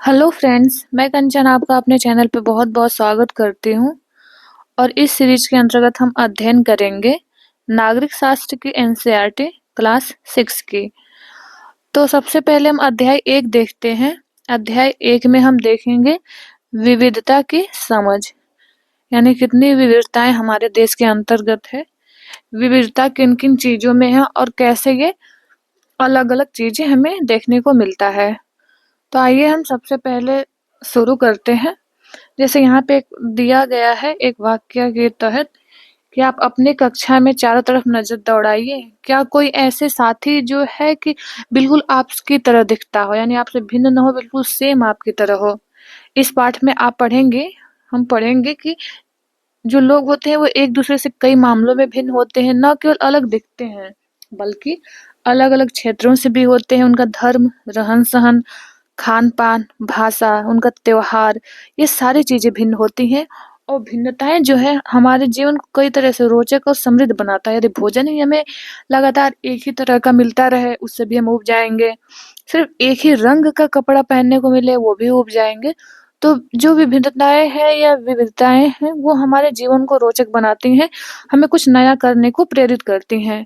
Hello friends, मैं कंचन आपका अपने चैनल पे बहुत-बहुत स्वागत करती हूँ और इस सीरीज के अंतर्गत हम अध्ययन करेंगे नागरिक शास्त्र की एनसीईआरटी क्लास 6 की। तो सबसे पहले हम अध्याय 1 देखते हैं। अध्याय 1 में हम देखेंगे विविधता की समझ, यानी कितनी विविधताएं हमारे देश के अंतर्गत है, विविधता किन-किन चीजों में है और कैसे ये अलग-अलग चीजें हमें देखने को मिलता है। तो आइए हम सबसे पहले शुरू करते हैं। जैसे यहाँ पे एक दिया गया है एक वाक्य के तहत कि आप अपने कक्षा में चारों तरफ नजर दौड़ाइए। क्या कोई ऐसे साथी जो है कि बिल्कुल आपकी तरह दिखता हो, यानी आपसे भिन्न न हो, बिल्कुल सेम आपकी तरह हो। इस पाठ में हम पढ़ेंगे कि जो लोग होते हैं वो एक दूसरे से कई मामलों में भिन्न होते हैं, न केवल अलग दिखते हैं बल्कि अलग-अलग क्षेत्रों से भी होते हैं। उनका धर्म, रहन-सहन, खान-पान, भाषा, उनका त्योहार, ये सारी चीजें भिन्न होती हैं और भिन्नताएं जो है हमारे जीवन को कई तरह से रोचक और समृद्ध बनाता है। यदि भोजन ही हमें लगातार एक ही तरह का मिलता रहे, उससे भी हम ऊब जाएंगे। सिर्फ एक ही रंग का कपड़ा पहनने को मिले, वो भी ऊब जाएंगे। तो जो विभिन्नताएं हैं या विविधताएं हैं वो हमारे जीवन को रोचक बनाती हैं, हमें कुछ नया करने को प्रेरित करती हैं।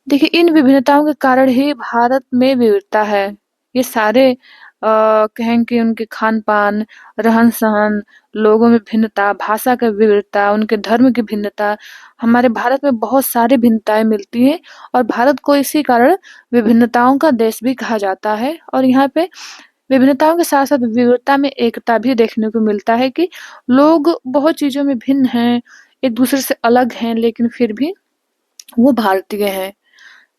देखिए, इन विभिन्नताओं के कारण ही भारत में विविधता है। ये सारे कहें कि उनके खान-पान, रहन-सहन, लोगों में भिन्नता, भाषा का विविधता, उनके धर्म की भिन्नता, हमारे भारत में बहुत सारी भिन्नताएं मिलती हैं और भारत को इसी कारण विभिन्नताओं का देश भी कहा जाता है। और यहाँ पे विभिन्नताओं के साथ-साथ विविधता में एकता भी देखने को मिलता है कि लोग बहुत चीज़ों में भिन्न हैं, एक दूसरे से अलग हैं, लेकिन फिर भी वो भारतीय हैं।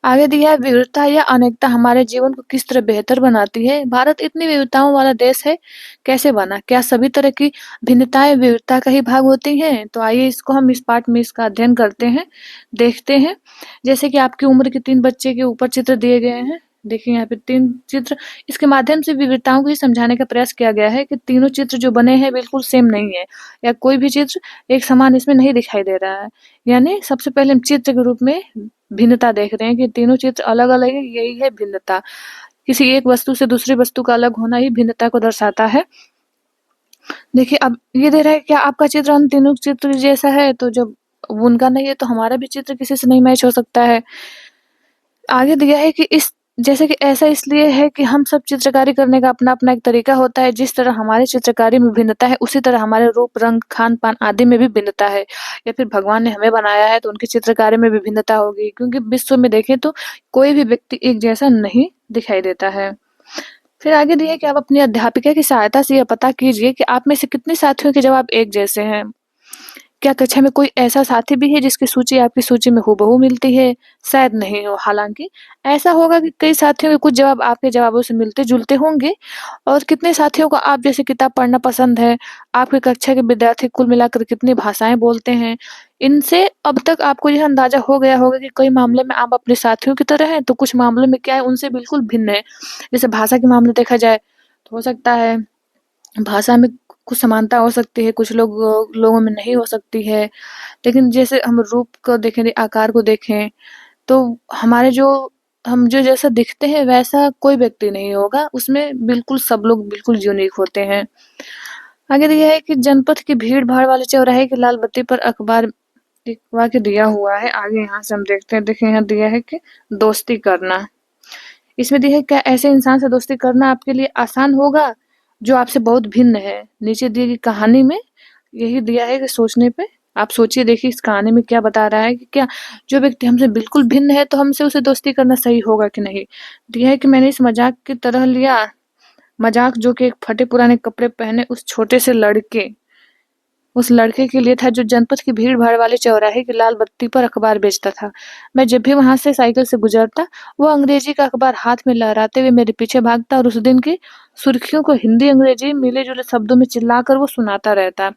आगे दिया है विविधता या अनेकता हमारे जीवन को किस तरह बेहतर बनाती है। भारत इतनी विविधताओं वाला देश है, कैसे बना? क्या सभी तरह की भिन्नताएं विविधता का ही भाग होती हैं? तो आइए इसको हम इस पाठ में इसका अध्ययन करते हैं, देखते हैं। जैसे कि आपकी उम्र के 3 बच्चे के ऊपर चित्र दिए गए हैं। देखिए यहाँ पे 3 चित्र, इसके माध्यम से विविधताओं को ये समझाने का प्रयास किया गया है कि तीनों चित्र जो बने हैं बिल्कुल सेम नहीं है, या कोई भी चित्र एक समान इसमें नहीं दिखाई दे रहा है। यानी सबसे पहले हम चित्र के रूप में भिन्नता देख रहे हैं कि तीनों चित्र अलग-अलग है, यही है भिन्नता। किसी एक वस्तु से दूसरी वस्तु का अलग होना ही भिन्नता को दर्शाता है। देखिए अब ये दे रहा है क्या आपका चित्र उन तीनों चित्र जैसा है, तो जब उनका नहीं है तो हमारा भी चित्र किसी से नहीं मैच हो सकता है। आगे दिया है कि इस जैसे कि ऐसा इसलिए है कि हम सब चित्रकारी करने का अपना-अपना एक तरीका होता है। जिस तरह हमारी चित्रकारी में भिन्नता है, उसी तरह हमारे रूप, रंग, खान-पान आदि में भी भिन्नता है। या फिर भगवान ने हमें बनाया है तो उनकी चित्रकारी में भी भिन्नता होगी, क्योंकि विश्व में देखें तो कोई भी व्यक्ति एक जैसा नहीं दिखाई देता है। फिर आगे दिया है कि आप अपनी अध्यापिका की सहायता से यह पता कीजिए कि आप में से कितने साथियों के जवाब एक जैसे हैं। क्या कक्षा में कोई ऐसा साथी भी है जिसकी सूची आपकी सूची में हूबहू मिलती है? शायद नहीं हो। हालाँकि ऐसा होगा कि कई साथियों के कुछ जवाब आपके जवाबों से मिलते-जुलते होंगे। और कितने साथियों को आप जैसी किताब पढ़ना पसंद है? आपकी कक्षा के विद्यार्थी कुल मिलाकर कितनी भाषाएँ बोलते हैं? इनसे अब तक आपको यह अंदाज़ा हो गया होगा कि कई मामले में आप अपने साथियों की तरह हैं, तो कुछ मामलों में क्या है, उनसे बिल्कुल भिन्न हैं। जैसे भाषा के मामले देखा जाए तो हो सकता है भाषा में कुछ समानता हो सकती है, कुछ लोगों में नहीं हो सकती है। लेकिन जैसे हम रूप को देखें, आकार को देखें, तो हम जो जैसा दिखते हैं वैसा कोई व्यक्ति नहीं होगा, उसमें बिल्कुल सब लोग बिल्कुल यूनिक होते हैं। आगे दिया है कि जनपद की भीड़-भाड़ वाले चौराहे की लाल बत्ती पर अखबार लिखवा के दिया हुआ है। आगे यहाँ से हम देखते हैं, देखिए यहाँ दिया है कि दोस्ती करना। इसमें दिया है क्या ऐसे इंसान से दोस्ती करना आपके लिए आसान होगा जो आपसे बहुत भिन्न है। नीचे दी गई कहानी में यही दिया है कि सोचने पे आप सोचिए, देखिए इस कहानी में क्या बता रहा है कि क्या जो व्यक्ति हमसे बिल्कुल भिन्न है तो हमसे उसे दोस्ती करना सही होगा कि नहीं। दिया है कि मैंने इस मजाक की तरह लिया, मजाक जो कि एक फटे पुराने कपड़े पहने उस लड़के के लिए था जो जनपद की भीड़-भाड़ वाले चौराहे की लाल बत्ती पर अखबार बेचता था। मैं जब भी वहाँ से साइकिल से गुजरता, वो अंग्रेजी का अखबार हाथ में लहराते हुए मेरे पीछे भागता और उस दिन की सुर्खियों को हिंदी-अंग्रेजी मिले-जुले शब्दों में चिल्लाकर वो सुनाता रहता।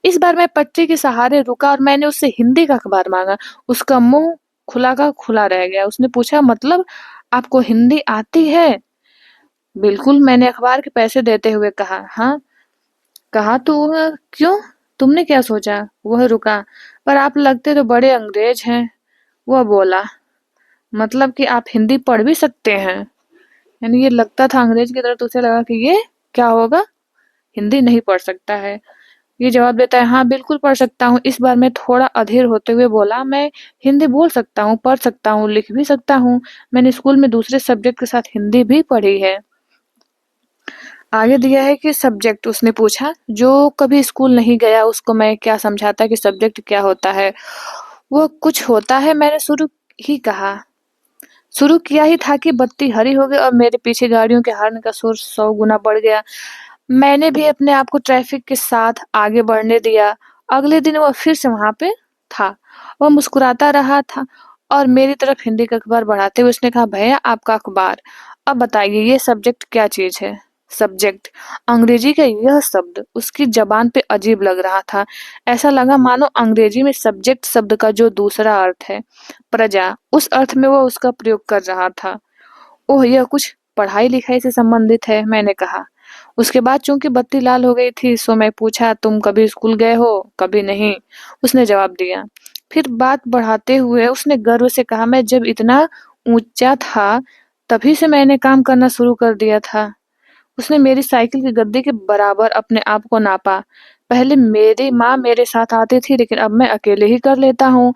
इस बार मैं पट्टी के सहारे रुका और मैंने उससे हिंदी का अखबार माँगा। उसका मुँह खुला का खुला रह गया। उसने पूछा, मतलब आपको हिंदी आती है? बिल्कुल, मैंने अखबार के पैसे देते हुए कहा। हाँ, कहा तो वह क्यों? तुमने क्या सोचा? वह रुका। पर आप लगते तो बड़े अंग्रेज हैं। वह बोला, मतलब कि आप हिंदी पढ़ भी सकते हैं। यानी ये लगता था अंग्रेज की तरह, तो उसे लगा कि ये क्या होगा? हिंदी नहीं पढ़ सकता है। ये जवाब देता है, हाँ बिल्कुल पढ़ सकता हूँ। इस बार मैं थोड़ा अधीर होते हुए बोला, मैं हिंदी बोल सकता हूँ, पढ़ सकता हूँ, लिख भी सकता हूँ। मैंने स्कूल में दूसरे सब्जेक्ट के साथ हिंदी भी पढ़ी है। आगे दिया है कि सब्जेक्ट उसने पूछा, जो कभी स्कूल नहीं गया उसको मैं क्या समझाता कि सब्जेक्ट क्या होता है। वो कुछ होता है, मैंने ही कहा शुरू किया ही था कि बत्ती हरी हो गई और मेरे पीछे गाड़ियों के हॉर्न का शोर 100 गुना बढ़ गया। मैंने भी अपने आप को ट्रैफिक के साथ आगे बढ़ने दिया। अगले दिन वह फिर से वहां पे था। वह मुस्कुराता रहा था और मेरी तरफ हिंदी का अखबार बढ़ाते हुए उसने कहा, भैया आपका अखबार। अब बताइए ये सब्जेक्ट क्या चीज है? सब्जेक्ट, अंग्रेजी का यह शब्द उसकी जबान पे अजीब लग रहा था। ऐसा लगा मानो अंग्रेजी में सब्जेक्ट शब्द का जो दूसरा अर्थ है, प्रजा, उस अर्थ में वह उसका प्रयोग कर रहा था। ओह, यह कुछ पढ़ाई लिखाई से संबंधित है, मैंने कहा। उसके बाद चूंकि बत्ती लाल हो गई थी, सो मैं पूछा, तुम कभी स्कूल गए हो? कभी नहीं, उसने जवाब दिया। फिर बात बढ़ाते हुए उसने गर्व से कहा, मैं जब इतना ऊंचा था तभी से मैंने काम करना शुरू कर दिया था। उसने मेरी साइकिल के गद्दे के बराबर अपने आप को नापा। पहले मेरी माँ मेरे साथ आती थी, लेकिन अब मैं अकेले ही कर लेता हूँ।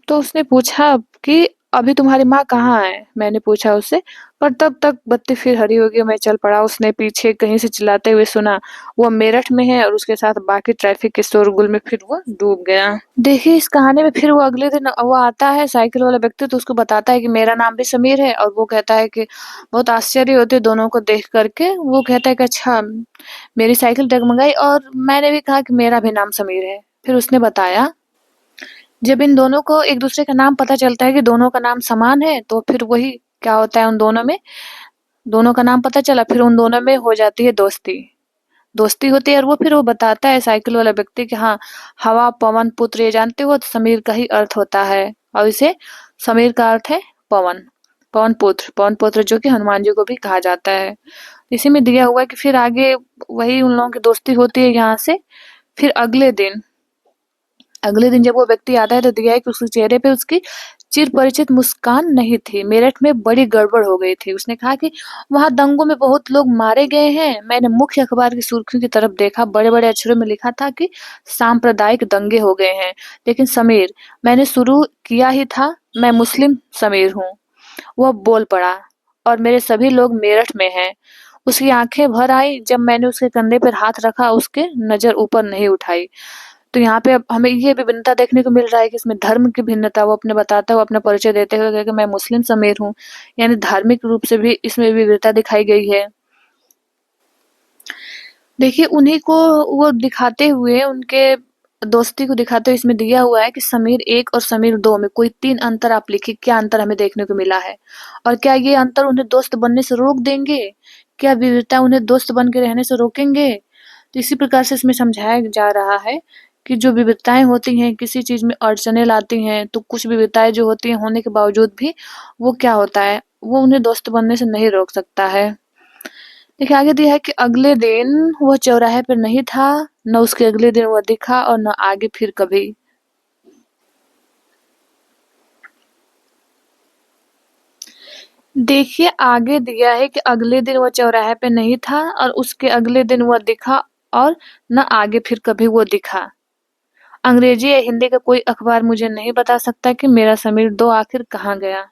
तो उसने पूछा कि अभी तुम्हारी माँ कहाँ है? मैंने पूछा उससे, पर तब तक बत्ती फिर हरी हो गई। मैं चल पड़ा। उसने पीछे कहीं से चिल्लाते हुए सुना, वो मेरठ में है, और उसके साथ बाकी ट्रैफिक के शोरगुल में फिर वो डूब गया। देखिए इस कहानी में फिर वो अगले दिन वो आता है साइकिल वाला व्यक्ति, तो उसको बताता है कि मेरा नाम भी समीर है, और वो कहता है कि बहुत आश्चर्य होते दोनों को देख करके। वो कहता है कि अच्छा, मेरी साइकिल डगमगाई और मैंने भी कहा कि मेरा भी नाम समीर है। फिर उसने बताया, जब इन दोनों को एक दूसरे का नाम पता चलता है कि दोनों का नाम समान है, तो फिर वही क्या होता है, उन दोनों में, दोनों का नाम पता चला, फिर उन दोनों में हो जाती है दोस्ती। दोस्ती होती है, और वो फिर वो बताता है साइकिल वाला व्यक्ति कि हाँ, हवा, पवन, पुत्र, ये जानते हो, तो समीर का ही अर्थ होता है। और इसे समीर का अर्थ है पवन, पवन पुत्र, पवन पुत्र जो कि हनुमान जी को भी कहा जाता है। इसी में दिया हुआ है कि फिर आगे वही उन लोगों की दोस्ती होती है यहाँ से। फिर अगले दिन जब वो व्यक्ति आता है, तो दिया है कि उसके चेहरे पे उसकी चिर परिचित मुस्कान नहीं थी। मेरठ में बड़ी गड़बड़ हो गई थी। उसने कहा कि वहां दंगों में बहुत लोग मारे गए हैं। मैंने मुख्य अखबार की सुर्खियों की तरफ देखा। बड़े बड़े अक्षरों में लिखा था कि सांप्रदायिक दंगे हो गए हैं। लेकिन समीर, मैंने शुरू किया ही था, मैं मुस्लिम समीर हूँ। वह बोल पड़ा, और मेरे सभी लोग मेरठ में हैं। उसकी आंखें भर आई जब मैंने उसके कंधे पर हाथ रखा। उसके नजर ऊपर नहीं उठाई। तो यहाँ पे अब हमें ये विभिन्नता देखने को मिल रहा है कि इसमें धर्म की भिन्नता वो अपने बताता है, वो अपना परिचय देते हुए कि मैं मुस्लिम समीर हूँ। यानी धार्मिक रूप से भी इसमें विविधता दिखाई गई है। देखिए उन्हीं को वो दिखाते हुए, उनके दोस्ती को दिखाते हुए इसमें दिया हुआ है कि समीर 1 और समीर 2 में कोई 3 अंतर आप लिखिए, क्या अंतर हमें देखने को मिला है? और क्या ये अंतर उन्हें दोस्त बनने से रोक देंगे? क्या विविधता उन्हें दोस्त बन के रहने से रोकेंगे? तो इसी प्रकार से इसमें समझाया जा रहा है कि जो विविधताएं होती हैं, किसी चीज में अड़चने लाती हैं, तो कुछ विविधताएं जो होती हैं होने के बावजूद भी वो क्या होता है, वो उन्हें दोस्त बनने से नहीं रोक सकता है। देखिए आगे दिया है कि अगले दिन वह चौराहे पर नहीं था, न उसके अगले दिन वह दिखा, और न आगे फिर कभी। देखिए आगे दिया है कि अगले दिन वह चौराहे पे नहीं था, और उसके अगले दिन वह दिखा, और न आगे फिर कभी वो दिखा। अंग्रेजी या हिंदी का कोई अखबार मुझे नहीं बता सकता कि मेरा समीर 2 आखिर कहाँ गया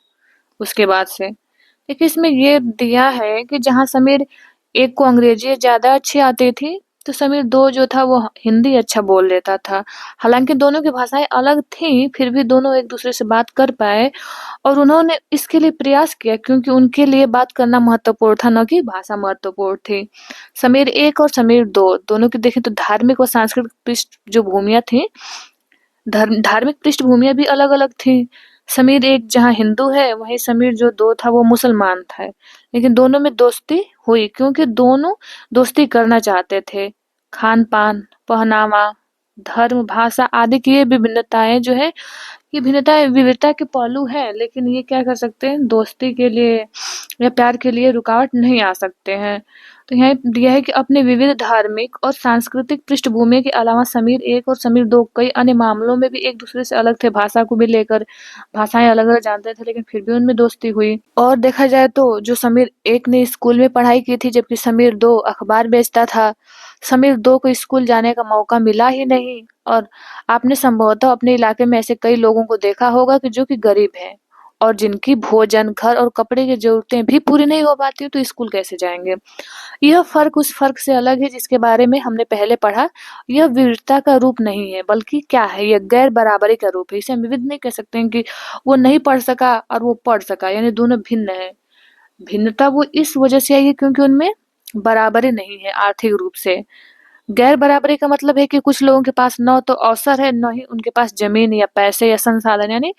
उसके बाद से। देखिए इसमें ये दिया है कि जहाँ समीर 1 को अंग्रेजी ज़्यादा अच्छी आती थी, तो समीर 2 जो था वो हिंदी अच्छा बोल लेता था। हालाँकि दोनों की भाषाएँ अलग थीं, फिर भी दोनों एक-दूसरे से बात कर पाए, और उन्होंने इसके लिए प्रयास किया, क्योंकि उनके लिए बात करना महत्वपूर्ण था, न कि भाषा महत्वपूर्ण थी। समीर 1 और समीर 2 दोनों की देखें तो धार्मिक और सांस्कृतिक पृष्ठभूमियाँ थीं, धार्मिक पृष्ठभूमियाँ भी अलग-अलग थीं। समीर 1 जहाँ हिंदू है, वहीं समीर जो 2 था वो मुसलमान था। लेकिन दोनों में दोस्ती हुई, क्योंकि दोनों दोस्ती करना चाहते थे। खान-पान, पहनावा, धर्म, भाषा आदि की ये विभिन्नताएँ जो है, ये भिन्नताएँ विविधता के पहलू हैं, लेकिन ये क्या कर सकते हैं, दोस्ती के लिए या प्यार के लिए रुकावट नहीं आ सकते हैं। तो यहाँ दिया है कि अपने विविध धार्मिक और सांस्कृतिक पृष्ठभूमि के अलावा समीर 1 और समीर 2 कई अन्य मामलों में भी एक-दूसरे से अलग थे। भाषा को भी लेकर भाषाएँ अलग-अलग जानते थे, लेकिन फिर भी उनमें दोस्ती हुई। और देखा जाए तो जो समीर 1 ने स्कूल में पढ़ाई की थी, जबकि समीर 2 अखबार बेचता था। समीर 2 को स्कूल जाने का मौका मिला ही नहीं। और आपने संभवतः अपने इलाके में ऐसे कई लोगों को देखा होगा कि जो कि गरीब हैं और जिनकी भोजन, घर और कपड़े की ज़रूरतें भी पूरी नहीं हो पाती, तो स्कूल कैसे जाएँगे? यह फ़र्क उस फ़र्क से अलग है जिसके बारे में हमने पहले पढ़ा। यह विविधता का रूप नहीं है, बल्कि क्या है, यह गैर बराबरी का रूप है। इसे हम विविध नहीं कह सकते हैं कि वो नहीं पढ़ सका और वो पढ़ सका, यानी दोनों भिन्न हैं। भिन्नता वो इस वजह से आई है क्योंकि उनमें बराबरी नहीं है आर्थिक रूप से। गैर बराबरी का मतलब है कि कुछ लोगों के पास न तो अवसर है, न ही उनके पास ज़मीन या पैसे या संसाधन, यानी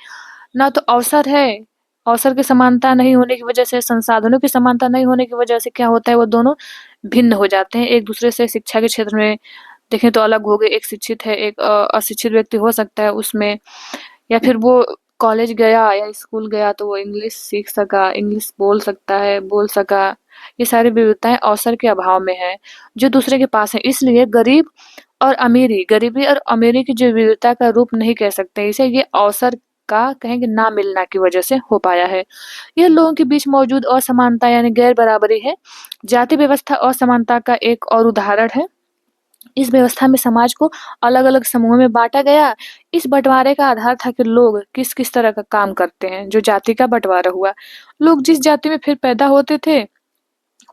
ना तो अवसर है, अवसर की समानता नहीं होने की वजह से, संसाधनों की समानता नहीं होने की वजह से क्या होता है, वो दोनों भिन्न हो जाते हैं एक-दूसरे से। शिक्षा के क्षेत्र में देखें तो अलग हो गए, एक शिक्षित है, एक अशिक्षित व्यक्ति हो सकता है उसमें, या फिर वो कॉलेज गया या स्कूल गया तो वो इंग्लिश सीख सका, इंग्लिश बोल सकता है, बोल सका। ये सारी विविधताएँ अवसर के अभाव में है, जो दूसरे के पास है। इसलिए गरीबी और अमीरी की जो विविधता का रूप नहीं कह सकते इसे, ये अवसर का कहेंगे ना मिलना की वजह से हो पाया है। यह लोगों के बीच मौजूद असमानता यानी गैर बराबरी है। जाति व्यवस्था असमानता का एक और उदाहरण है। इस व्यवस्था में समाज को अलग-अलग समूहों में बाँटा गया। इस बँटवारे का आधार था कि लोग किस-किस तरह का काम करते हैं, जो जाति का बँटवारा हुआ। लोग जिस जाति में फिर पैदा होते थे,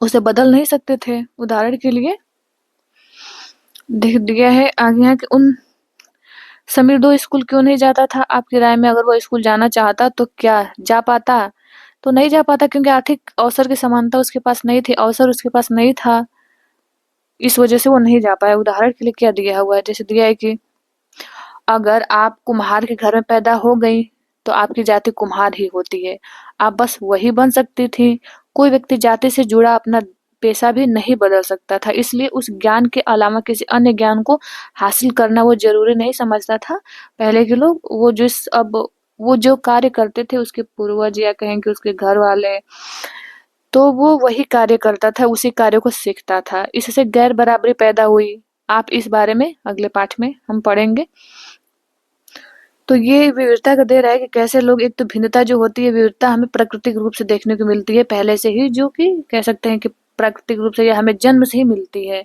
उसे बदल नहीं सकते थे। उदाहरण के लिए देख दिया है आगे यहाँ कि उन समीर 2 स्कूल क्यों नहीं जाता था? आपकी राय में अगर वो स्कूल जाना चाहता तो क्या जा पाता? तो नहीं जा पाता क्योंकि आर्थिक अवसर की समानता उसके पास नहीं थी, अवसर उसके पास नहीं था। इस वजह से वो नहीं जा पाया। उदाहरण के लिए क्या दिया हुआ है? जैसे दिया है कि अगर आप कुम्हार के घर में पैदा हो गई, तो आपकी जाति कुम्हार ही होती है। आप बस वही बन सकती थी। कोई व्यक्ति जाति से जुड़ा अपना पेशा भी नहीं बदल सकता था। इसलिए उस ज्ञान के अलावा किसी अन्य ज्ञान को हासिल करना वो ज़रूरी नहीं समझता था। पहले के लोग वो जो कार्य करते थे उसके पूर्वज या कहें कि उसके घर वाले, तो वो वही कार्य करता था, उसी कार्य को सीखता था। इससे गैर बराबरी पैदा हुई। आप इस बारे में अगले पाठ में हम पढ़ेंगे। तो ये विविधता का दे रहा है कि कैसे लोग, एक तो भिन्नता जो होती है, विविधता हमें प्राकृतिक रूप से देखने को मिलती है पहले से ही, जो कि कह सकते हैं कि प्राकृतिक रूप से या हमें जन्म से ही मिलती है।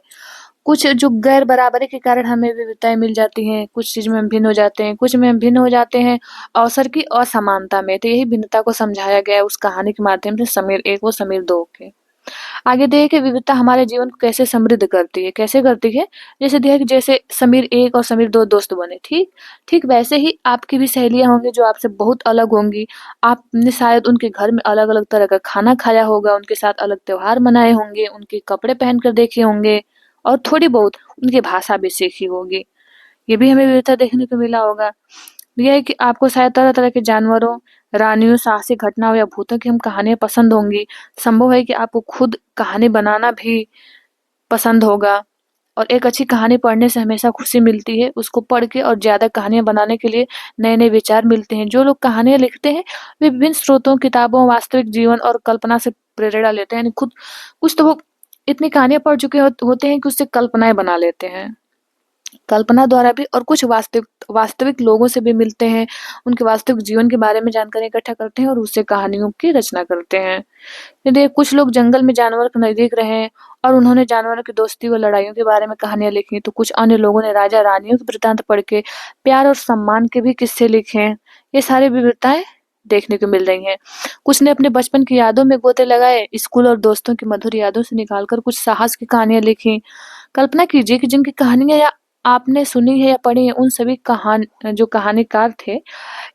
कुछ जो गैर बराबरी के कारण हमें विविधताएँ मिल जाती हैं, कुछ चीज़ में हम भिन्न हो जाते हैं, कुछ में हम भिन्न हो जाते हैं अवसर की असमानता में। तो यही भिन्नता को समझाया गया है उस कहानी के माध्यम से, समीर 1 और समीर 2 के। आगे दिया है कि विविधता हमारे जीवन को कैसे समृद्ध करती है, कैसे करती है? जैसे दिया है कि जैसे समीर 1 और समीर 2 दोस्त बने, ठीक? ठीक वैसे ही आपकी भी सहेलियाँ होंगी जो आपसे बहुत अलग होंगी। आपने शायद उनके घर में अलग-अलग तरह का खाना खाया होगा, उनके साथ अलग त्योहार मनाए होंगे, उनके कपड़े पहनकर देखे होंगे और थोड़ी बहुत उनकी भाषा भी सीखी होगी। ये भी हमें विविधता देखने को मिला होगा। ये है कि आपको शायद तरह-तरह के जानवरों, रानियों, साहसिक घटनाओं या भूतों की हम कहानियाँ पसंद होंगी। संभव है कि आपको खुद कहानी बनाना भी पसंद होगा, और एक अच्छी कहानी पढ़ने से हमेशा खुशी मिलती है। उसको पढ़ के और ज़्यादा कहानियाँ बनाने के लिए नए-नए विचार मिलते हैं। जो लोग कहानियाँ लिखते हैं, वे विभिन्न स्रोतों, किताबों, वास्तविक जीवन और कल्पना से प्रेरणा लेते हैं। यानी खुद कुछ तो वो इतनी कहानियाँ पढ़ चुके होते हैं कि उससे कल्पनाएँ बना लेते हैं। कल्पना द्वारा भी, और कुछ वास्तविक लोगों से भी मिलते हैं, उनके वास्तविक जीवन के बारे में जानकारी इकट्ठा करते हैं और उससे कहानियों की रचना करते हैं। यदि कुछ लोग जंगल में जानवर के नज़दीक रहे और उन्होंने जानवरों की दोस्ती व लड़ाइयों के बारे में कहानियाँ लिखी, तो कुछ अन्य लोगों ने राजा-रानियों के वृत्तांत पढ़ के प्यार और सम्मान के भी किस्से लिखे हैं। ये सारी विविधताएँ देखने को मिल रही हैं। कुछ ने अपने बचपन की यादों में गोते लगाए, स्कूल और दोस्तों की मधुर यादों से निकाल कर कुछ साहस की कहानियाँ लिखी। कल्पना कीजिए कि जिनकी कहानियाँ या आपने सुनी है या पढ़ी है, उन सभी जो कहानीकार थे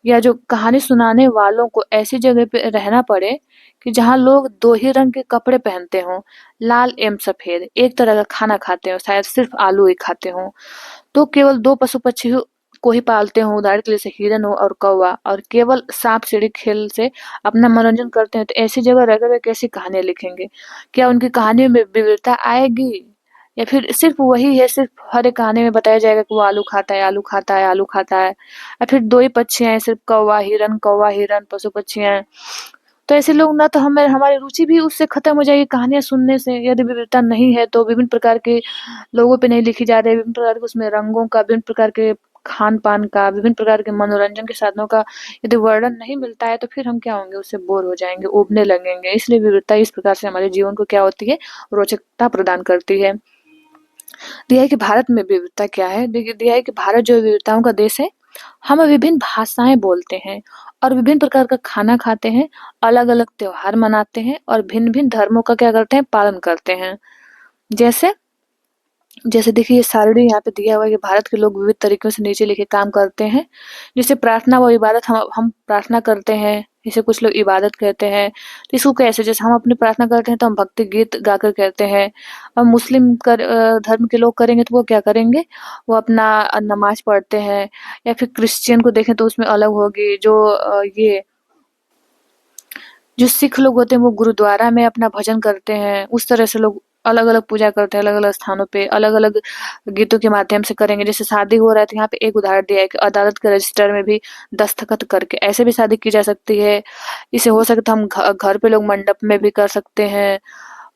या जो कहानी सुनाने वालों को ऐसी जगह पे रहना पड़े कि जहाँ लोग 2 ही रंग के कपड़े पहनते हों, लाल एवं सफ़ेद, एक तरह का खाना खाते हों, शायद सिर्फ़ आलू ही खाते हों, तो केवल 2 पशु-पक्षी को ही पालते हों, उदाहरण के लिए जैसे हिरन हो और कौवा, और केवल साँप-सीढ़ी खेल से अपना मनोरंजन करते हैं, तो ऐसी जगह रहकर वे कैसी कहानियाँ लिखेंगे? क्या उनकी कहानियों में विविधता आएगी? या फिर सिर्फ़ वही है, सिर्फ़ हर एक कहानी में बताया जाएगा कि वो आलू खाता है, आलू खाता है, आलू खाता है, या फिर 2 ही पक्षी हैं, सिर्फ़ कौवा, हिरन, पशु-पक्षी हैं। तो ऐसे लोग ना तो हमें हमारी रुचि भी उससे खत्म हो जाएगी कहानियाँ सुनने से। यदि विविधता नहीं है तो विभिन्न प्रकार के लोगों पे नहीं लिखी जा रही है, विभिन्न प्रकार के उसमें रंगों का, विभिन्न प्रकार के खान-पान का, विभिन्न प्रकार के मनोरंजन के साधनों का यदि वर्णन नहीं मिलता है तो फिर हम क्या होंगे, उससे बोर हो जाएँगे, ऊबने लगेंगे। इसलिए विविधता इस प्रकार से हमारे जीवन को क्या होती है, रोचकता प्रदान करती है। दिया है कि भारत में विविधता क्या है? देखिए दिया है कि भारत जो है विविधताओं का देश है। हम विभिन्न भाषाएँ बोलते हैं और विभिन्न प्रकार का खाना खाते हैं, अलग-अलग त्योहार मनाते हैं और भिन्न-भिन्न धर्मों का क्या करते हैं, पालन करते हैं। जैसे जैसे देखिए ये सारणी यहाँ पे दिया हुआ है कि भारत के लोग विविध तरीकों से नीचे लिखे काम करते हैं। जैसे प्रार्थना व इबादत हम प्रार्थना करते हैं, इसे कुछ लोग इबादत कहते हैं। तो इसको कैसे जैसे हम अपनी प्रार्थना करते हैं तो हम भक्ति गीत गाकर कहते हैं। और मुस्लिम धर्म के लोग करेंगे तो वो क्या करेंगे? वो अपना नमाज़ पढ़ते हैं या फिर क्रिश्चियन को देखें तो उसमें अलग होगी ये जो सिख लोग होते हैं वो गुरुद्वारा में अपना भजन करते हैं। उस तरह से लोग अलग-अलग पूजा करते हैं, अलग-अलग स्थानों पे, अलग-अलग गीतों के माध्यम से करेंगे। जैसे शादी हो रहा है तो यहाँ पे एक उदाहरण दिया है कि अदालत के रजिस्टर में भी दस्तखत करके ऐसे भी शादी की जा सकती है। इसे हो सकता है हम घर पे लोग मंडप में भी कर सकते हैं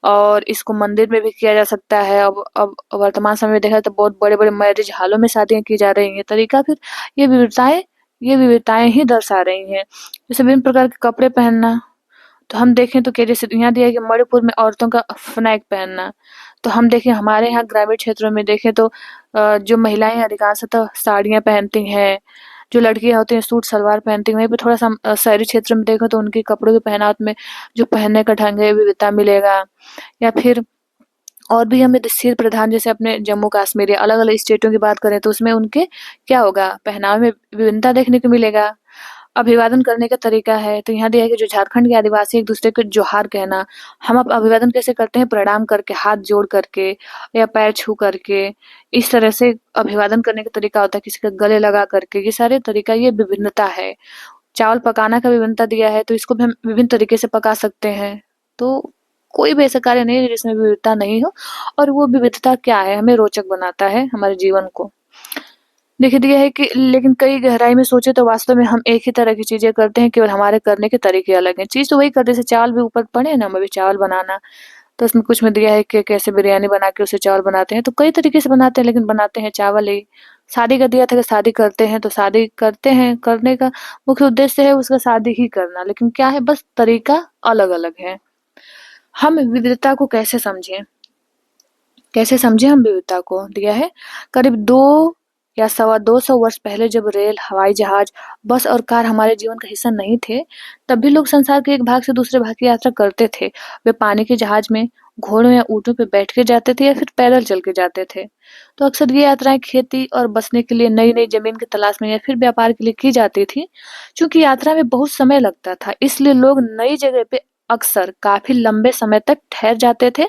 और इसको मंदिर में भी किया जा सकता है। अब वर्तमान समय में देखा जाए तो बहुत बड़े-बड़े मैरिज हॉलों में शादियाँ की जा रही हैं। तरीका फिर ये विविधताएँ ये विविधताएँ ही दर्शा रही हैं। जैसे विभिन्न प्रकार के कपड़े पहनना, तो हम देखें तो क्या जैसे यहाँ दिया है कि मणिपुर में औरतों का फ़नैक पहनना। तो हम देखें हमारे यहाँ ग्रामीण क्षेत्रों में देखें तो जो महिलाएँ अधिकांशतः साड़ियाँ पहनती हैं, जो लड़कियाँ होती हैं सूट सलवार पहनती हैं। वहीं पे थोड़ा-सा शहरी क्षेत्र में देखें तो उनके कपड़ों के पहनावट में जो पहनने का ढंग है विविधता मिलेगा। या फिर और भी हमें देशीय प्रधान जैसे अपने जम्मू कश्मीर या अलग-अलग स्टेटों की बात करें तो उसमें उनके क्या होगा पहनावे में विभिन्नता देखने को मिलेगा। अभिवादन करने का तरीका है, तो यहाँ दिया है कि जो झारखंड के आदिवासी एक-दूसरे को जोहार कहना, हम अब अभिवादन कैसे करते हैं? प्रणाम करके, हाथ जोड़ करके या पैर छू करके, इस तरह से अभिवादन करने का तरीका होता है, किसी का गले लगा करके, ये सारे तरीका ये विभिन्नता है। चावल पकाना का विभिन्नता दिया है, तो इसको भी हम विभिन्न तरीके से पका सकते हैं। तो कोई भी ऐसा कार्य नहीं है जिसमें विविधता नहीं हो और वो विविधता क्या है? हमें रोचक बनाता है हमारे जीवन को। देखिए दिया है कि लेकिन कई गहराई में सोचे तो वास्तव में हम एक ही तरह की चीज़ें करते हैं, केवल हमारे करने के तरीके अलग हैं। चीज़ तो वही करते जैसे चावल भी ऊपर पढ़े ना हम अभी चावल बनाना, तो उसमें कुछ में दिया है कि कैसे बिरयानी बना के उसे चावल बनाते हैं, तो कई तरीके से बनाते हैं लेकिन बनाते हैं चावल ही। शादी का दिया था कि शादी करते हैं, तो शादी करते हैं, करने का मुख्य उद्देश्य है उसका शादी ही करना, लेकिन क्या है बस तरीका अलग-अलग है। हम विविधता को कैसे समझें? कैसे समझें हम विविधता को? दिया है करीब 2 या सवा 200 वर्ष पहले जब रेल, हवाई जहाज, बस और कार हमारे जीवन का हिस्सा नहीं थे, तब भी लोग संसार के एक भाग से दूसरे भाग की यात्रा करते थे। वे पानी के जहाज में, घोड़ों या ऊँटों पे बैठ के जाते थे या फिर पैदल चल के जाते थे। तो अक्सर ये यात्राएँ खेती और बसने के लिए नई-नई ज़मीन की तलाश में या फिर व्यापार के लिए की जाती थी। चूँकि यात्रा में बहुत समय लगता था, इसलिए लोग नई जगह पे अक्सर काफ़ी लंबे समय तक ठहर जाते थे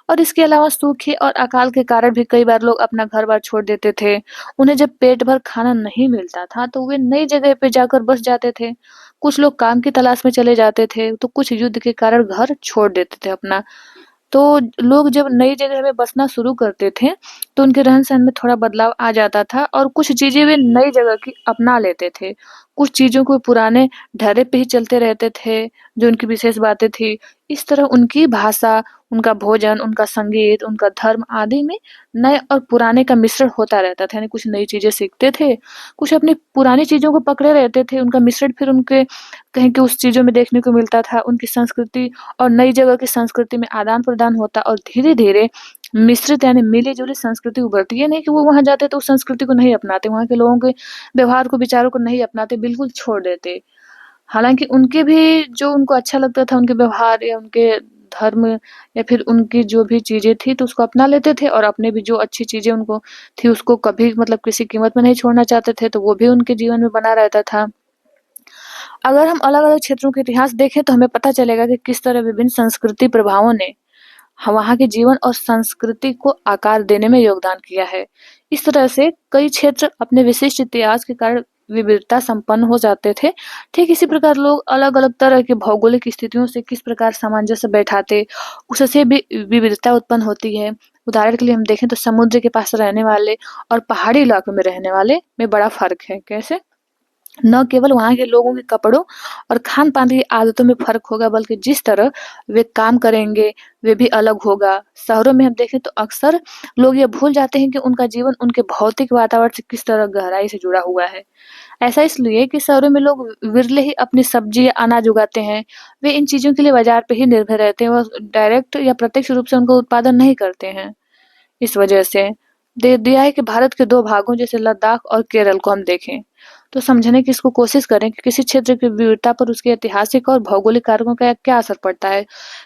और इसके अलावा सूखे और अकाल के कारण भी कई बार लोग अपना घर-बार छोड़ देते थे। उन्हें जब पेट भर खाना नहीं मिलता था, तो वे नई जगह पे जाकर बस जाते थे। कुछ लोग काम की तलाश में चले जाते थे, तो कुछ युद्ध के कारण घर छोड़ देते थे अपना। तो लोग जब नई जगह में बसना शुरू करते थे, तो उनके रहन-सहन में थोड़ा बदलाव आ जाता था और कुछ चीज़ें वे नई जगह की अपना लेते थे। कुछ चीज़ों को पुराने ढर्रे पे ही चलते रहते थे, जो उनकी विशेष बातें थी। इस तरह उनकी भाषा, उनका भोजन, उनका संगीत, उनका धर्म आदि में नए और पुराने का मिश्रण होता रहता था। यानी कुछ नई चीज़ें सीखते थे, कुछ अपनी पुरानी चीज़ों को पकड़े रहते थे, उनका मिश्रण फिर उनके कहीं कि उस चीज़ों में देखने को मिलता था। उनकी संस्कृति और नई जगह की संस्कृति में आदान-प्रदान होता और धीरे-धीरे मिश्रित यानी मिली-जुली संस्कृति उभरती है। ये नहीं कि वो वहाँ जाते तो उस संस्कृति को नहीं अपनाते, वहाँ के लोगों के व्यवहार को, विचारों को नहीं अपनाते, बिल्कुल छोड़ देते। हालाँकि उनके भी जो उनको अच्छा लगता था, उनके व्यवहार या उनके धर्म या फिर उनकी जो भी चीज़ें थी, तो उसको अपना लेते थे और अपने भी जो अच्छी चीज़ें उनको थी, उसको कभी मतलब किसी कीमत में नहीं छोड़ना चाहते थे, तो वो भी उनके जीवन में बना रहता था। अगर हम अलग-अलग क्षेत्रों के इतिहास देखें तो हमें पता चलेगा कि किस तरह विभिन्न संस्कृति प्रभावों ने वहाँ के जीवन और संस्कृति को आकार देने में योगदान किया है। इस तरह से कई क्षेत्र अपने विशिष्ट इतिहास के कारण विविधता संपन्न हो जाते थे। ठीक इसी प्रकार लोग अलग-अलग तरह की भौगोलिक स्थितियों से किस प्रकार सामंजस्य बैठाते, उससे भी विविधता उत्पन्न होती है। उदाहरण के लिए हम देखें तो समुद्र के पास रहने वाले और पहाड़ी इलाकों में रहने वाले में बड़ा फ़र्क है। कैसे? न केवल वहाँ के लोगों के कपड़ों और खान-पान की आदतों में फ़र्क होगा, बल्कि जिस तरह वे काम करेंगे, वे भी अलग होगा। शहरों में हम देखें तो अक्सर लोग ये भूल जाते हैं कि उनका जीवन उनके भौतिक वातावरण से किस तरह गहराई से जुड़ा हुआ है। ऐसा इसलिए कि शहरों में लोग विरले ही अपनी सब्ज़ी या अनाज उगाते हैं। वे इन चीज़ों के लिए बाज़ार पे ही निर्भर रहते हैं और डायरेक्ट या प्रत्यक्ष रूप से उनका उत्पादन नहीं करते हैं। इस वजह से दे दिया है कि भारत के 2 भागों जैसे लद्दाख और केरल को हम देखें, तो समझने की इसको कोशिश करें कि किसी क्षेत्र की विविधता पर उसके ऐतिहासिक और भौगोलिक कारकों का क्या असर पड़ता है।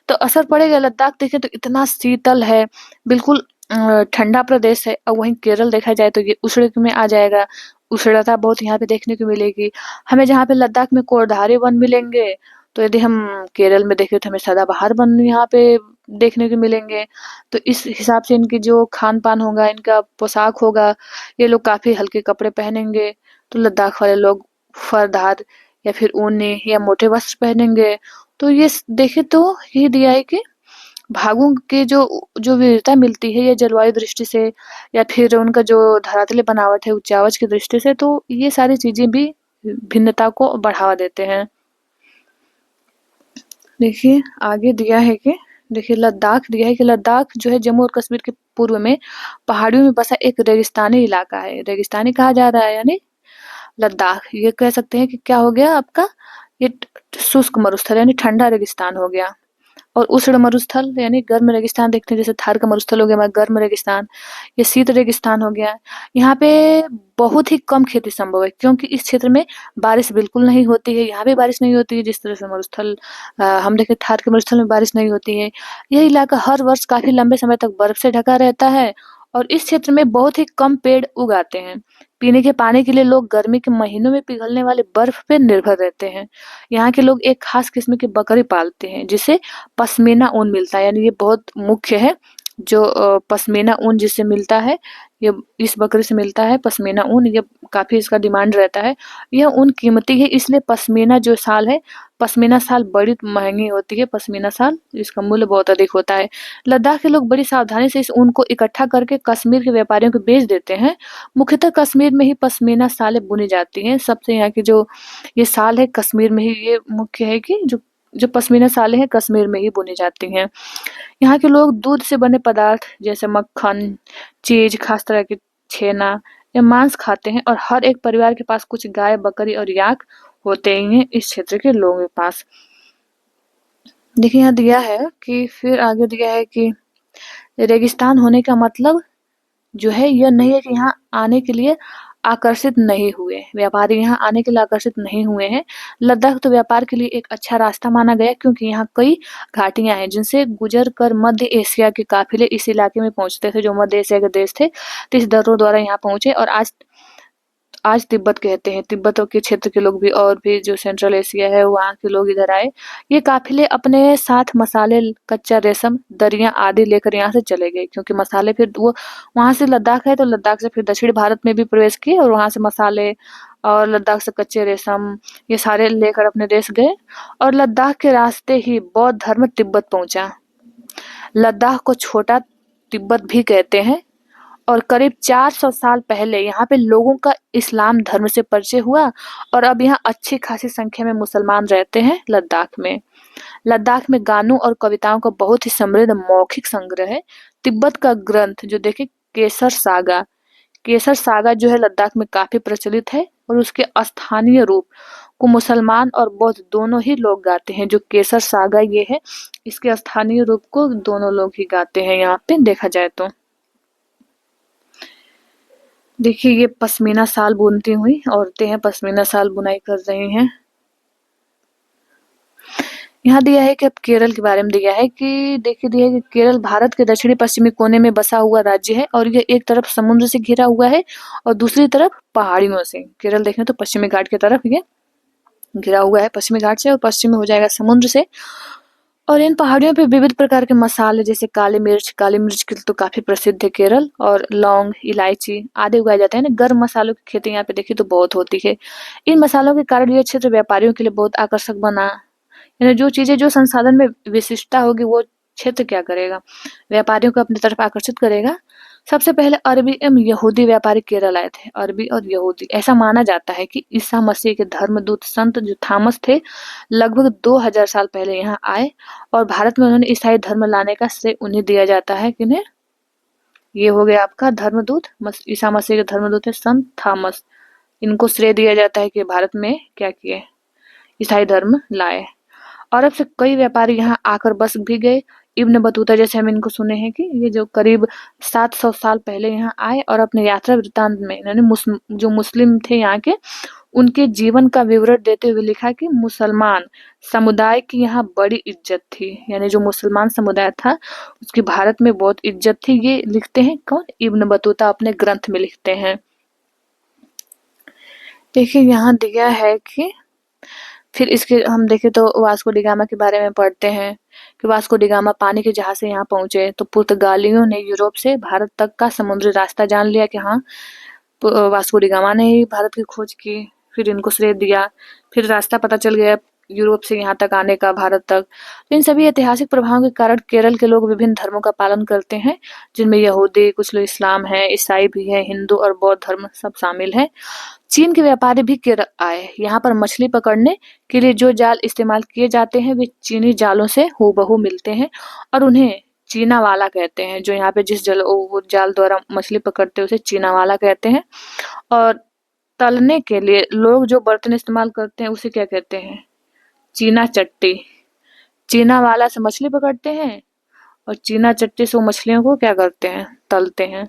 तो असर पड़ेगा, लद्दाख देखें तो इतना शीतल है, बिल्कुल ठंडा प्रदेश है, और वहीं केरल देखा जाए तो ये उष्ण में आ जाएगा। उष्णता बहुत यहाँ पे देखने को मिलेगी। हमें जहाँ पे लद्दाख में कोरधारे वन मिलेंगे, तो यदि हम केरल में देखें तो हमें सदाबहार वन यहाँ पे देखने को मिलेंगे। तो इस हिसाब से इनकी जो खान-पान होगा, इनका पोशाक होगा, ये लोग काफ़ी हल्के कपड़े पहनेंगे। तो लद्दाख वाले लोग फरदार या फिर ऊनी या मोटे वस्त्र पहनेंगे। तो ये देखें तो ये दिया है कि भागों के जो जो विविधता मिलती है, ये जलवायु दृष्टि से या फिर उनका जो धरातलीय बनावट है उच्चावच की दृष्टि से, तो ये सारी चीज़ें भी भिन्नता को बढ़ावा देते हैं। देखिए आगे दिया है कि देखिए लद्दाख दिया है कि लद्दाख जो है जम्मू और कश्मीर के पूर्व में पहाड़ियों में बसा एक रेगिस्तानी इलाका है। रेगिस्तानी कहा जा रहा है, यानी लद्दाख ये कह सकते हैं कि क्या हो गया आपका, ये शुष्क मरुस्थल यानी ठंडा रेगिस्तान हो गया। और उष्ण मरुस्थल यानी गर्म रेगिस्तान देखते हैं, जैसे थार का मरुस्थल हो गया हमारा गर्म रेगिस्तान, ये शीत रेगिस्तान हो गया। यहाँ पे बहुत ही कम खेती संभव है, क्योंकि इस क्षेत्र में बारिश बिल्कुल नहीं होती है। यहाँ भी बारिश नहीं होती है, जिस तरह से मरुस्थल हम देखें थार के मरुस्थल में बारिश नहीं होती है। यह इलाका हर वर्ष काफी लंबे समय तक बर्फ से ढका रहता है, और इस क्षेत्र में बहुत ही कम पेड़ उगाते हैं। पीने के पानी के लिए लोग गर्मी के महीनों में पिघलने वाले बर्फ पे निर्भर रहते हैं। यहाँ के लोग एक खास किस्म की बकरी पालते हैं, जिसे पश्मीना ऊन मिलता है, यानी ये बहुत मुख्य है। जो पश्मीना ऊन जिससे मिलता है, ये इस बकरी से मिलता है पश्मीना ऊन, ये काफ़ी इसका डिमांड रहता है। यह ऊन कीमती है, इसलिए पश्मीना जो शाल है, पश्मीना शाल बड़ी महँगी होती है, पश्मीना शाल इसका मूल्य बहुत अधिक होता है। लद्दाख के लोग बड़ी सावधानी से इस ऊन को इकट्ठा करके कश्मीर के व्यापारियों को बेच देते हैं। मुख्यतः कश्मीर में ही पश्मीना शालें बुनी जाती हैं। सबसे यहाँ की जो ये शाल है कश्मीर में ही, ये मुख्य है कि जो जो पश्मीना शालें हैं कश्मीर में ही बुनी जाती हैं। यहाँ के लोग दूध से बने पदार्थ जैसे मक्खन, चीज़, खास तरह के छेना या मांस खाते हैं, और हर एक परिवार के पास कुछ गाय, बकरी और याक होते ही हैं इस क्षेत्र के लोगों के पास। देखिए यहाँ दिया है कि फिर आगे दिया है कि रेगिस्तान होने का मतलब जो है यह नहीं है कि यहाँ आने के लिए आकर्षित नहीं हुए, व्यापारी यहाँ आने के लिए आकर्षित नहीं हुए हैं। लद्दाख तो व्यापार के लिए एक अच्छा रास्ता माना गया, क्योंकि यहाँ कई घाटियां हैं जिनसे गुजर कर मध्य एशिया के काफिले इस इलाके में पहुंचते थे। जो मध्य एशिया के देश थे, तो इस दर्रों द्वारा यहाँ पहुंचे, और आज आज तिब्बत कहते हैं। तिब्बत के क्षेत्र के लोग भी, और भी जो सेंट्रल एशिया है वहाँ के लोग इधर आए। ये काफिले अपने साथ मसाले, कच्चा रेशम, दरियां आदि लेकर यहाँ से चले गए, क्योंकि मसाले फिर वो वहाँ से लद्दाख है, तो लद्दाख से फिर दक्षिण भारत में भी प्रवेश किए, और वहाँ से मसाले और लद्दाख से कच्चे रेशम ये सारे लेकर अपने देश गए। और लद्दाख के रास्ते ही बौद्ध धर्म तिब्बत पहुंचा। लद्दाख को छोटा तिब्बत भी कहते हैं, और करीब 400 साल पहले यहाँ पे लोगों का इस्लाम धर्म से परिचय हुआ, और अब यहाँ अच्छी खासी संख्या में मुसलमान रहते हैं लद्दाख में। लद्दाख में गानों और कविताओं का बहुत ही समृद्ध मौखिक संग्रह है। तिब्बत का ग्रंथ जो देखे केसर सागा जो है लद्दाख में काफी प्रचलित है, और उसके स्थानीय रूप को मुसलमान और बौद्ध दोनों ही लोग गाते हैं। जो केसर सागा ये है, इसके स्थानीय रूप को दोनों लोग ही गाते हैं यहाँ पे देखा जाए तो। देखिए ये पश्मीना शाल बुनती हुई औरतें हैं, पश्मीना शाल बुनाई कर रही हैं। यहाँ दिया है कि अब केरल के बारे में दिया है कि देखिए दिया है कि केरल भारत के दक्षिणी पश्चिमी कोने में बसा हुआ राज्य है, और ये एक तरफ समुद्र से घिरा हुआ है और दूसरी तरफ पहाड़ियों से। केरल देखें तो पश्चिमी घाट की तरफ ये घिरा हुआ है, पश्चिमी घाट से, और पश्चिम में हो जाएगा समुद्र से। और इन पहाड़ियों पे विविध प्रकार के मसाले जैसे काली मिर्च के लिए तो काफी प्रसिद्ध है केरल, और लौंग, इलायची आदि उगाए जाते हैं ना। गर्म मसालों की खेती यहाँ पे देखिए तो बहुत होती है। इन मसालों के कारण ये क्षेत्र व्यापारियों के लिए बहुत आकर्षक बना। यानी जो चीजें, जो संसाधन में विशिष्टता होगी, वो क्षेत्र क्या करेगा, व्यापारियों को अपनी तरफ आकर्षित करेगा। सबसे पहले अरबी एवं यहूदी व्यापारी केरल आए थे। अरबी और यहूदी, ऐसा माना जाता है कि ईसा मसीह के धर्मदूत संत जो थॉमस थे, लगभग 2000 साल पहले यहाँ आए और भारत में उन्होंने ईसाई धर्म लाने का श्रेय उन्हें दिया जाता है। किन्हें? ये हो गया आपका धर्मदूत, ईसा मसीह के धर्मदूत है संत थॉमस। इनको श्रेय दिया जाता है कि भारत में क्या किए, ईसाई धर्म लाए। अरब से कई व्यापारी यहाँ आकर बस भी गए। इब्न बतूता जैसे हम इनको सुने हैं कि ये जो करीब 700 साल पहले यहाँ आए और अपने यात्रा वृत्तांत में इन्होंने जो मुस्लिम थे यहाँ के, उनके जीवन का विवरण देते हुए लिखा कि मुसलमान समुदाय की यहाँ बड़ी इज्जत थी। यानी जो मुसलमान समुदाय था उसकी भारत में बहुत इज्जत थी। ये लिखते हैं कौन? इब्न बतूता अपने ग्रंथ में लिखते हैं। देखिए यहाँ दिया है कि फिर इसके हम देखें तो वास्को डी गामा के बारे में पढ़ते हैं कि वास्को डी गामा पानी के जहाज से यहाँ पहुंचे तो पुर्तगालियों ने यूरोप से भारत तक का समुद्री रास्ता जान लिया कि हाँ, वास्को डी गामा ने ही भारत की खोज की। फिर इनको श्रेय दिया। फिर रास्ता पता चल गया यूरोप से यहाँ तक आने का, भारत तक। तो इन सभी ऐतिहासिक प्रभावों के कारण केरल के लोग विभिन्न धर्मों का पालन करते हैं, जिनमें यहूदी, कुछ लोग इस्लाम है, ईसाई भी है, हिंदू और बौद्ध धर्म सब शामिल है। चीन के व्यापारी भी केरल आए। यहाँ पर मछली पकड़ने के लिए जो जाल इस्तेमाल किए जाते हैं वे चीनी जालों से हूबहू मिलते हैं और उन्हें चीना वाला कहते हैं। जो यहाँ पे जिस जाल द्वारा मछली पकड़ते हैं उसे चीना वाला कहते हैं। और तलने के लिए लोग जो बर्तन इस्तेमाल करते हैं उसे क्या कहते हैं? चीना चट्टी। चीना वाला से मछली पकड़ते हैं और चीना चट्टी से वो मछलियों को क्या करते हैं? तलते हैं।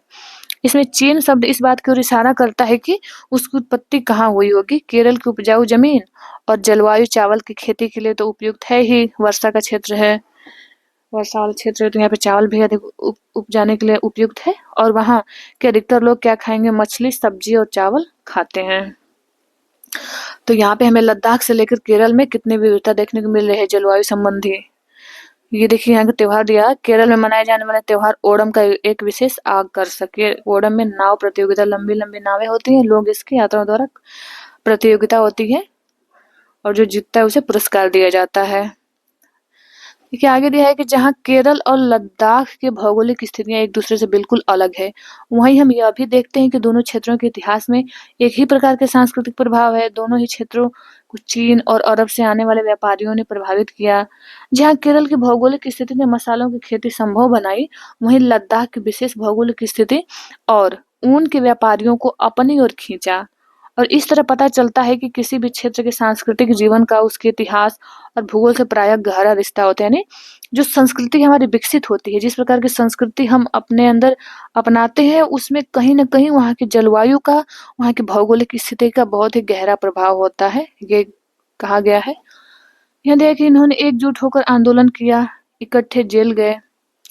इसमें चीन शब्द इस बात की ओर इशारा करता है कि उसकी उत्पत्ति कहाँ हुई होगी। केरल की उपजाऊ जमीन और जलवायु चावल की खेती के लिए तो उपयुक्त है ही, वर्षा का क्षेत्र है, वर्षा वाला क्षेत्र है, तो यहाँ पे चावल भी अधिक उपजाने के लिए उपयुक्त है। और वहाँ के अधिकतर लोग क्या खाएंगे? मछली, सब्जी और चावल खाते हैं। तो यहाँ पे हमें लद्दाख से लेकर केरल में कितनी विविधता देखने को मिल रही है जलवायु संबंधी। ये देखिए यहाँ का त्योहार दिया, केरल में मनाए जाने वाला त्योहार ओणम का एक विशेष आकर्षक है। ओणम में नाव प्रतियोगिता, लंबी लंबी नावें होती हैं, लोग इसकी यात्राओं द्वारा प्रतियोगिता होती है और जो जीतता है उसे पुरस्कार दिया जाता है। देखिए आगे दिया है कि जहाँ केरल और लद्दाख की भौगोलिक स्थितियां एक दूसरे से बिल्कुल अलग है, वहीं हम यह भी देखते हैं कि दोनों क्षेत्रों के इतिहास में एक ही प्रकार के सांस्कृतिक प्रभाव है। दोनों ही क्षेत्रों को चीन और अरब से आने वाले व्यापारियों ने प्रभावित किया। जहाँ केरल की भौगोलिक स्थिति ने मसालों की खेती संभव बनाई, वहीं लद्दाख की विशेष भौगोलिक स्थिति और ऊन के व्यापारियों को अपनी ओर खींचा। और इस तरह पता चलता है कि किसी भी क्षेत्र के सांस्कृतिक जीवन का उसके इतिहास और भूगोल से प्रायः गहरा रिश्ता होता है। यानी जो संस्कृति हमारी विकसित होती है, जिस प्रकार की संस्कृति हम अपने अंदर अपनाते हैं, उसमें कहीं न कहीं वहाँ की जलवायु का, वहाँ की भौगोलिक स्थिति का बहुत ही गहरा प्रभाव होता है, ये कहा गया है। यहाँ देखिए इन्होंने एकजुट होकर आंदोलन किया, इकट्ठे जेल गए।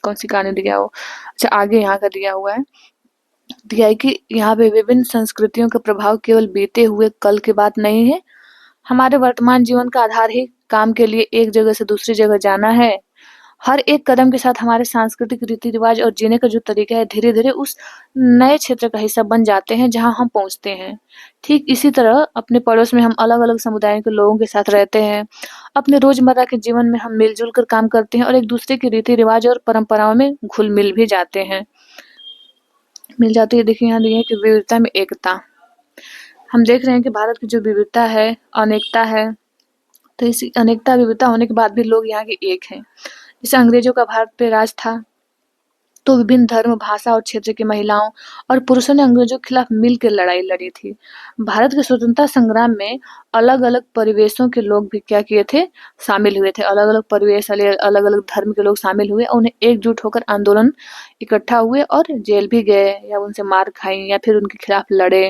कौन सी कहानी दिया हो? अच्छा आगे यहाँ का दिया हुआ है, दिया है कि यहाँ पे विभिन्न संस्कृतियों का प्रभाव केवल बीते हुए कल की बात नहीं है। हमारे वर्तमान जीवन का आधार ही काम के लिए एक जगह से दूसरी जगह जाना है। हर एक कदम के साथ हमारे सांस्कृतिक रीति रिवाज और जीने का जो तरीका है धीरे धीरे उस नए क्षेत्र का हिस्सा बन जाते हैं जहाँ हम पहुँचते हैं। ठीक इसी तरह अपने पड़ोस में हम अलग अलग समुदायों के लोगों के साथ रहते हैं। अपने रोजमर्रा के जीवन में हम मिलजुल कर काम करते हैं और एक दूसरे के रीति रिवाज और परंपराओं में घुल मिल भी जाते हैं, मिल जाती है। देखिए यहाँ दिया है कि विविधता में एकता। हम देख रहे हैं कि भारत की जो विविधता है, अनेकता है, तो इस अनेकता विविधता होने के बाद भी लोग यहाँ के एक हैं। जैसे अंग्रेजों का भारत पे राज था तो विभिन्न धर्म, भाषा और क्षेत्र की महिलाओं और पुरुषों ने अंग्रेजों के खिलाफ मिलकर लड़ाई लड़ी थी। भारत के स्वतंत्रता संग्राम में अलग अलग परिवेशों के लोग भी क्या किए थे? शामिल हुए थे। अलग अलग परिवेश वाले, अलग अलग धर्म के लोग शामिल हुए, उन्हें एकजुट होकर आंदोलन इकट्ठा हुए और जेल भी गए या उनसे मार खाई या फिर उनके खिलाफ लड़े।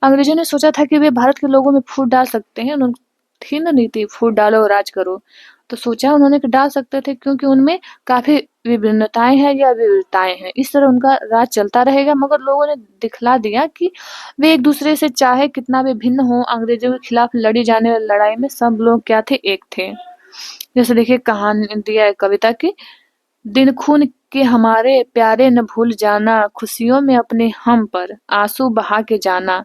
अंग्रेजों ने सोचा था कि वे भारत के लोगों में फूट डाल सकते हैं। उन्होंने थी ना नीति, फूट डालो राज करो, तो सोचा उन्होंने कि डाल सकते थे क्योंकि उनमें काफी विभिन्नताएं हैं या विविधताएं हैं, इस तरह उनका राज चलता रहेगा। मगर लोगों ने दिखला दिया कि वे एक दूसरे से चाहे कितना भी भिन्न हो, अंग्रेजों के खिलाफ लड़ी जाने वाली लड़ाई में सब लोग क्या थे? एक थे। जैसे देखिए कहानी दिया है कविता की, दिन खून के हमारे प्यारे न भूल जाना, खुशियों में अपने हम पर आंसू बहा के जाना,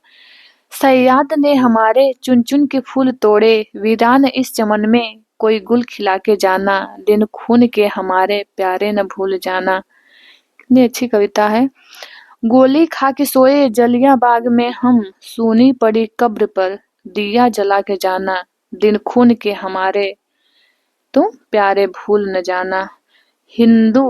सयाद ने हमारे चुन चुन के फूल तोड़े, वीरान इस चमन में कोई गुल खिला के जाना, दिन खून के हमारे प्यारे न भूल जाना। कितनी अच्छी कविता है। गोली खा के सोए जलियां बाग में हम, सूनी पड़ी कब्र पर दिया जला के जाना, दिन खून के हमारे तुम प्यारे भूल न जाना। हिंदू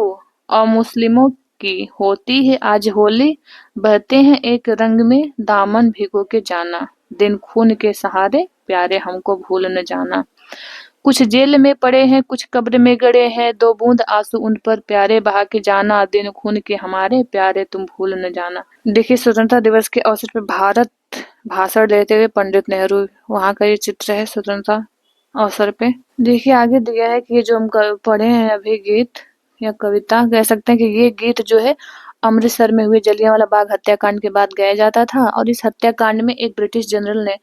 और मुस्लिमों की होती है आज होली, बहते हैं एक रंग में दामन भिगो के जाना, दिन खून के सहारे प्यारे हमको भूल न जाना। कुछ जेल में पड़े हैं कुछ कब्र में गड़े हैं, दो बूंद आंसू उन पर प्यारे बहा के जाना, दिन खून के हमारे प्यारे तुम भूल न जाना। देखिए, स्वतंत्रता दिवस के अवसर पर भारत भाषण देते हुए पंडित नेहरू, वहाँ का ये चित्र है स्वतंत्रता अवसर पे। देखिए आगे दिया है कि ये जो हम पढ़े हैं अभी गीत या कविता कह सकते हैं कि ये गीत जो है अमृतसर में हुए जलियांवाला बाग हत्याकांड के बाद गाया जाता था, और इस हत्याकांड में एक ब्रिटिश जनरल ने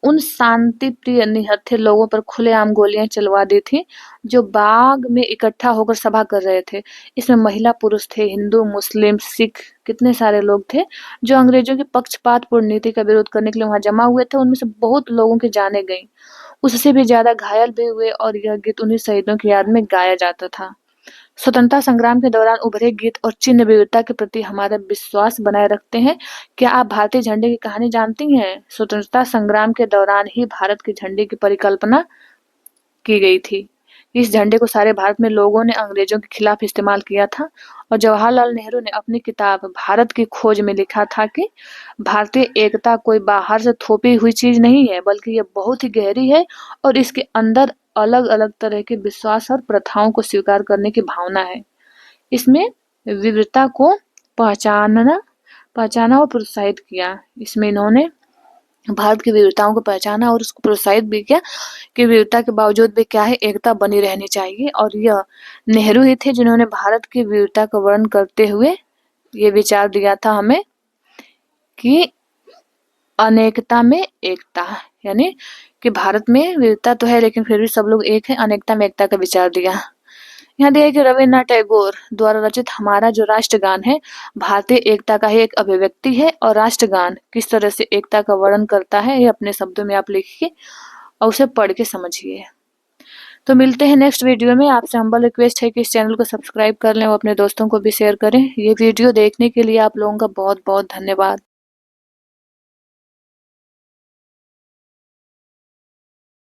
उन शांति प्रिय निहत्थे लोगों पर खुलेआम गोलियां चलवा दी थी जो बाग में इकट्ठा होकर सभा कर रहे थे। इसमें महिला पुरुष थे, हिंदू मुस्लिम सिख कितने सारे लोग थे जो अंग्रेजों की पक्षपातपूर्ण नीति का विरोध करने के लिए वहां जमा हुए थे। उनमें से बहुत लोगों की जानें गईं, उससे भी ज्यादा घायल भी हुए, और यह गीत उन्हीं शहीदों की याद में गाया जाता था। स्वतंत्रता संग्राम के दौरान उभरे गीत और चिन्ह वीरता के प्रति हमारा विश्वास बनाए रखते हैं। क्या आप भारतीय झंडे की कहानी जानती हैं? स्वतंत्रता संग्राम के दौरान ही भारत के झंडे की परिकल्पना की गई थी। इस झंडे को सारे भारत में लोगों ने अंग्रेजों के खिलाफ इस्तेमाल किया था, और जवाहरलाल नेहरू ने अपनी किताब भारत की खोज में लिखा था कि भारतीय एकता कोई बाहर से थोपी हुई चीज नहीं है, बल्कि यह बहुत ही गहरी है और इसके अंदर अलग अलग तरह के विश्वास और प्रथाओं को स्वीकार करने की भावना है। इसमें विविधता को पहचाना और प्रोत्साहित किया। इसमें इन्होंने भारत की विविधताओं को पहचाना और उसको प्रोत्साहित भी किया कि विविधता के बावजूद भी क्या है, एकता बनी रहनी चाहिए। और यह नेहरू ही थे जिन्होंने भारत की विविधता का वर्णन करते हुए ये विचार दिया था हमें कि अनेकता में एकता, यानी कि भारत में विविधता तो है लेकिन फिर भी सब लोग एक है, अनेकता में एकता का विचार दिया। यहाँ दिया है कि रविन्द्रनाथ टैगोर द्वारा रचित हमारा जो राष्ट्रगान है भारतीय एकता का ही एक अभिव्यक्ति है, और राष्ट्रगान किस तरह से एकता का वर्णन करता है ये अपने शब्दों में आप लिखिए और उसे पढ़ के समझिए। तो मिलते हैं नेक्स्ट वीडियो में। आपसे हम्बल रिक्वेस्ट है कि इस चैनल को सब्सक्राइब कर लें और अपने दोस्तों को भी शेयर करें। ये वीडियो देखने के लिए आप लोगों का बहुत बहुत धन्यवाद।